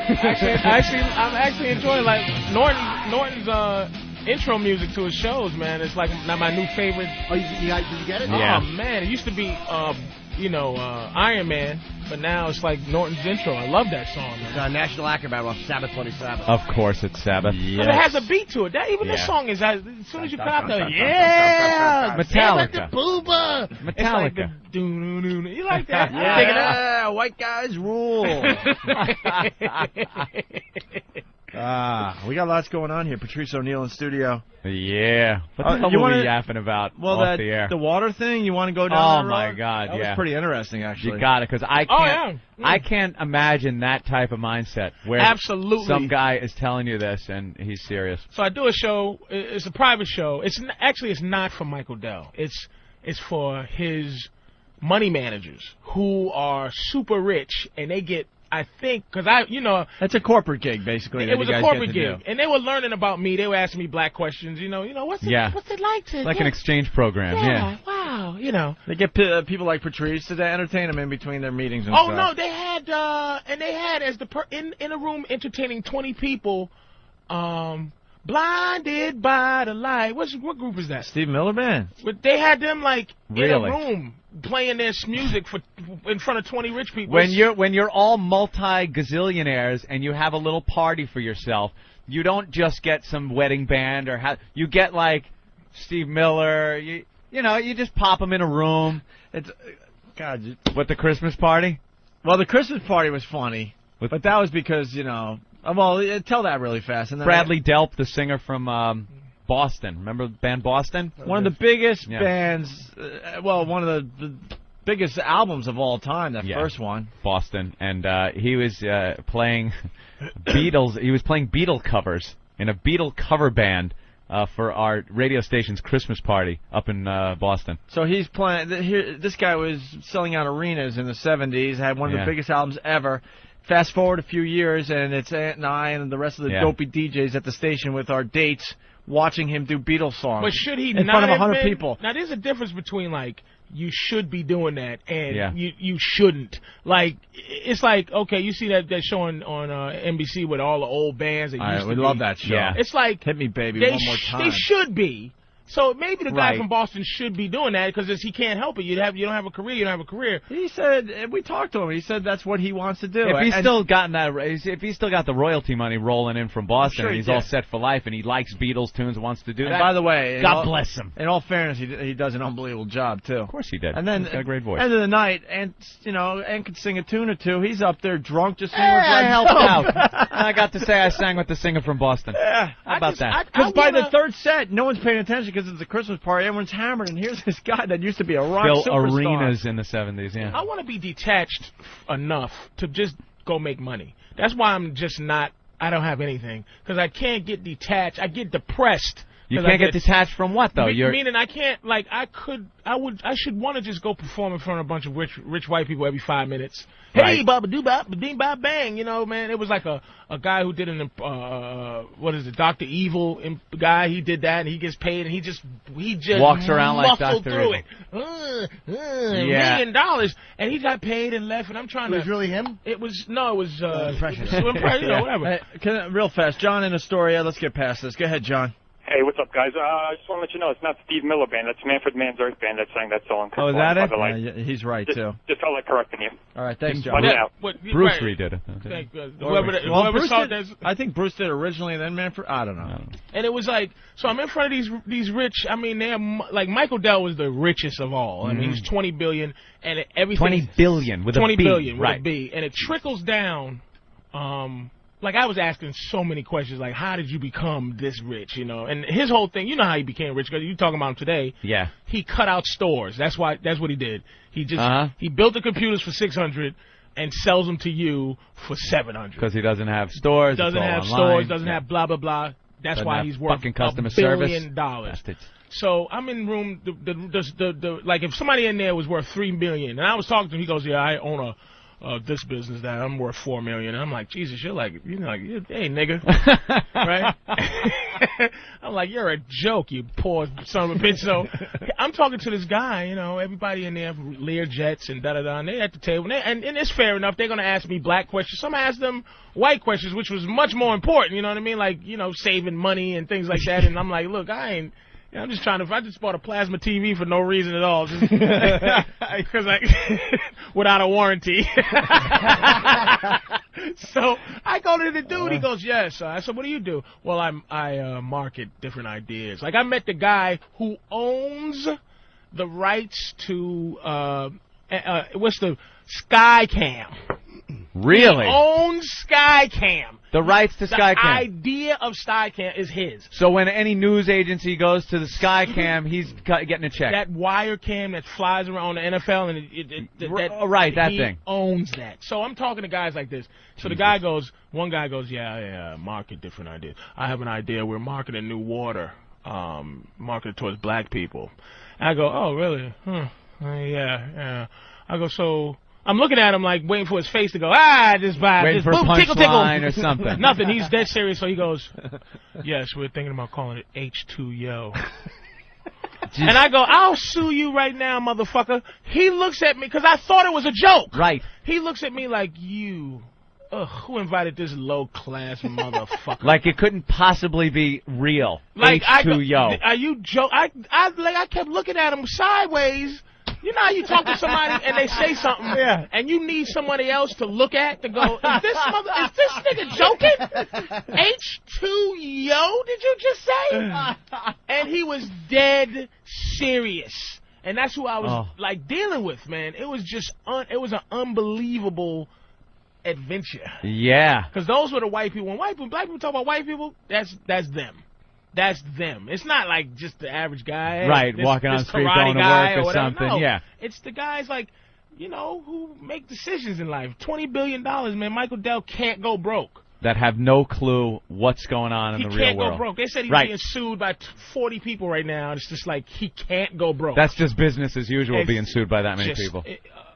I'm actually enjoying like Norton's intro music to his shows, man. It's like my new favorite. Oh, did you get it? Yeah. Oh man, it used to be Iron Man, but now it's like Norton's intro. I love that song, man. It's National Acrobat off Sabbath 27. Of course, it's Sabbath. Yes. But it has a beat to it. This song is as soon as you cut out the Metallica. Metallica. It's like the you like that? Yeah, white guys rule. We got lots going on here. Patrice O'Neal in studio. Yeah. What the hell were we yapping about off the air? The water thing? You want to go down that road? My God, that was pretty interesting, actually. You got it, because I can't imagine that type of mindset where some guy is telling you this and he's serious. So I do a show. It's a private show. It's not for Michael Dell. It's for his money managers who are super rich, and they get, I think, because it's a corporate gig, basically. It was a corporate gig, and they were learning about me. They were asking me black questions. What's it like to an exchange program? Yeah. Wow. They get people like Patrice to entertain them in between their meetings and stuff. No, they had as in a room entertaining 20 people. Blinded by the light. What group is that? Steve Miller Band. But they had them in a room playing their music in front of 20 rich people. When you're all multi-gazillionaires and you have a little party for yourself, you don't just get some wedding band you get like Steve Miller. You just pop them in a room. It's What, the Christmas party? Well, the Christmas party was funny, but that was because well, tell that really fast. And then Bradley Delp, the singer from Boston. Remember the band Boston? One of the biggest bands, one of the biggest albums of all time, that first one. Boston. And he was playing Beatles. He was playing Beatle covers in a Beatle cover band for our radio station's Christmas party up in Boston. So he's playing. This guy was selling out arenas in the 70s, had one of the biggest albums ever. Fast forward a few years, and it's Aunt and I and the rest of the dopey DJs at the station with our dates watching him do Beatles songs. But should he in front of 100 people? Now, there's a difference between, you should be doing that and you shouldn't. It's like, okay, you see that show on NBC with all the old bands that used to be. We love that show. Yeah. It's like, hit me, baby, one more time. They should be. So maybe the guy from Boston should be doing that because he can't help it. You don't have a career. You don't have a career. He said we talked to him. He said that's what he wants to do. If he's still got the royalty money rolling in from Boston, and he's all set for life, and he likes Beatles tunes and wants to do that. By the way, God bless him. In all fairness, he does an unbelievable job too. Of course he did. And then he's got a great voice. End of the night, and could sing a tune or two. He's up there drunk, just singing. I helped out. And I got to say I sang with the singer from Boston. Yeah, how about that? Because by the third set, no one's paying attention because it's a Christmas party. Everyone's hammered, and here's this guy that used to be a rock superstar. Arenas in the 70s, yeah. I want to be detached enough to just go make money. That's why I'm just not. I don't have anything because I can't get detached. I get depressed. You can't get detached from what though? Meaning I can't. I should want to just go perform in front of a bunch of rich white people every 5 minutes. Hey, baba doo bop, ding bop bang. Man, it was like a guy who did Dr. Evil guy. He did that, and he gets paid, and he just walks around like Dr. through Evil. It. $1 million, and he got paid and left. And I'm trying to. It was really him? It was impression. Whatever. Real fast, John in Astoria. Let's get past this. Go ahead, John. Hey, what's up, guys? I just want to let you know it's not Steve Miller Band. That's Manfred Mann's Earth Band that sang that song. Oh, is that it? Yeah, he's right, too. Just felt like correcting you. All right, thanks, John. Bruce redid it. I think Bruce did it originally, and then Manfred. I don't know. And it was so I'm in front of these rich. I mean, they're Michael Dell was the richest of all. I mean, he's $20 billion, and everything. $20 billion with a B. $20 billion with a B, and it trickles down. I was asking so many questions, like, how did you become this rich, And his whole thing, how he became rich, because you're talking about him today. Yeah. He cut out stores. That's what he did. He just he built the computers for $600 and sells them to you for $700. Because he doesn't have stores. Doesn't have stores. Doesn't have blah blah blah. That's why he's worth customer $1 billion. So I'm in room. If somebody in there was worth $3 million, and I was talking to him, he goes, "Yeah, I own this business that I'm worth $4 million. And I'm like, Jesus, hey nigga, right? I'm like, you're a joke, you poor son of a bitch. So I'm talking to this guy, everybody in there, Lear jets and da-da-da, and they're at the table. And it's fair enough. They're going to ask me black questions. Some ask them white questions, which was much more important, you know what I mean? Like, saving money and things like that. And I'm like, look, I'm just trying to. I just bought a plasma TV for no reason at all, just because without a warranty. So I go to the dude. He goes, "Yes." I said, "What do you do?" Well, I market different ideas. Like I met the guy who owns the rights to what's the Skycam. Really? He owns Skycam. The rights to Skycam. The idea of Skycam is his. So when any news agency goes to the Skycam, he's getting a check. That wire cam that flies around the NFL, and that he thing. Owns that. So I'm talking to guys like this. So one guy goes, yeah, market different ideas. I have an idea. We're marketing new water, marketed towards black people. And I go, oh, really? Yeah. I go, so... I'm looking at him like waiting for his face to go, just buy waiting this. for Boom, a tickle, punchline or something. Nothing. He's dead serious. So he goes, yes, we're thinking about calling it H2Yo. And I go, I'll sue you right now, motherfucker. He looks at me because I thought it was a joke. Right. He looks at me like, who invited this low-class motherfucker? Like it couldn't possibly be real. Like H2Yo. Are you joke? I kept looking at him sideways. You know how you talk to somebody and they say something, and you need somebody else to look at to go, is this nigga joking? H2Yo, did you just say? And he was dead serious, and that's who I was dealing with, man. It was just it was an unbelievable adventure. Yeah, because those were the white people. When black people talk about white people, that's them. That's them. It's not like just the average guy. Right, walking on the street going to work or something. No, yeah. It's the guys like, who make decisions in life. $20 billion, man. Michael Dell can't go broke. That have no clue what's going on in the real world. He can't go broke. They said he's being sued by 40 people right now. It's just like he can't go broke. That's just business as usual, being sued by that many people.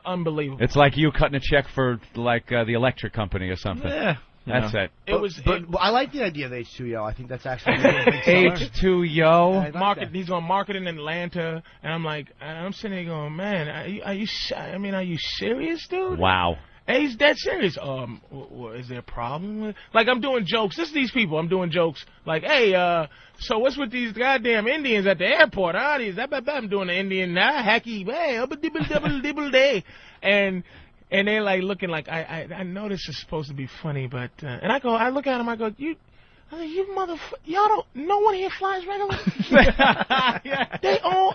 Unbelievable. It's like you cutting a check for the electric company or something. Yeah. That's it. But I like the idea of H2Yo. I think that's actually H2Yo. He's going to market in Atlanta, and I'm sitting there going, man, are you serious, dude? Wow. Hey, he's dead serious. Is there a problem with? Like I'm doing jokes. This is these people. I'm doing jokes. Like, hey, so what's with these goddamn Indians at the airport? I'm doing the Indian hacky, hey, dibble day, and they're like looking like I know this is supposed to be funny, but and I look at them, I go, you motherfucker, no one here flies regular. Yeah. They all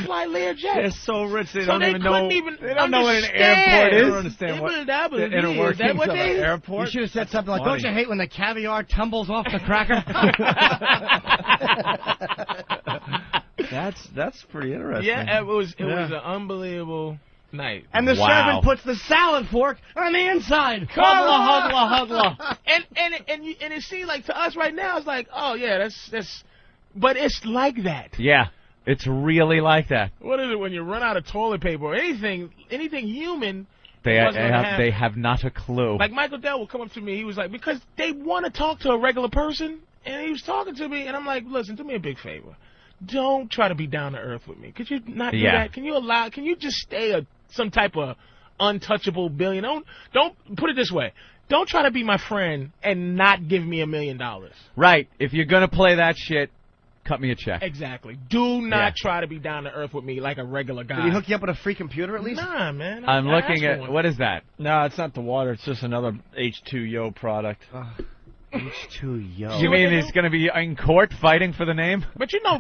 fly Lear jets. They're so rich they don't even know. They don't know what an airport is. They don't understand what the inner workings of an airport. You should have said something like, "Don't you hate when the caviar tumbles off the cracker?" That's pretty interesting. Yeah, it was an unbelievable night. And the servant puts the salad fork on the inside. Hudla. And it seems like to us right now, it's like, oh yeah, that's, but it's like that. Yeah, it's really like that. What is it when you run out of toilet paper or anything human? They have not a clue. Like Michael Dell will come up to me. He was like, because they want to talk to a regular person, and he was talking to me, and I'm like, listen, do me a big favor. Don't try to be down to earth with me. Could you not do that? Can you just stay some type of untouchable billion? Don't put it this way. Don't try to be my friend and not give me $1 million. Right. If you're going to play that shit, cut me a check. Exactly. Do not try to be down to earth with me like a regular guy. Did he hook you up with a free computer at least? Nah, man. I'm looking at, what is that? No, it's not the water. It's just another H2Yo product. H2Yo. You mean he's going to be in court fighting for the name? But it's a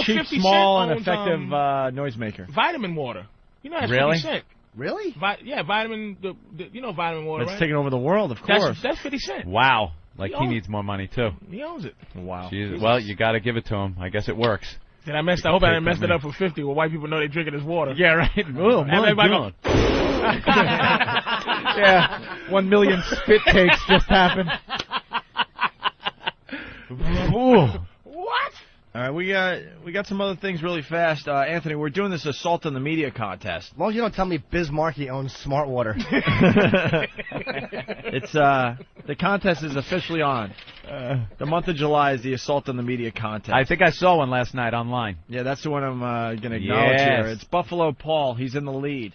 cheap, 50 small, Cent and effective noisemaker. Vitamin water. You know that's really? 50 Cent. Really? Vitamin. Vitamin water. It's right? taking over the world, of course. That's 50 Cent. Wow. Like he needs more money too. He owns it. Wow. Jesus. Well, you got to give it to him. I guess it works. I hope I didn't mess it up for 50. Well, white people know they drinking his water. Yeah, right. Oh, my God. Yeah. 1 million spit takes just happened. What? All right, we got some other things really fast. Anthony, we're doing this Assault on the Media contest. As long as you don't tell me Biz Markie owns Smart Water. It's the contest is officially on. The month of July is the Assault on the Media contest. I think I saw one last night online. Yeah, that's the one I'm going to acknowledge here. Yes. It's Buffalo Paul. He's in the lead.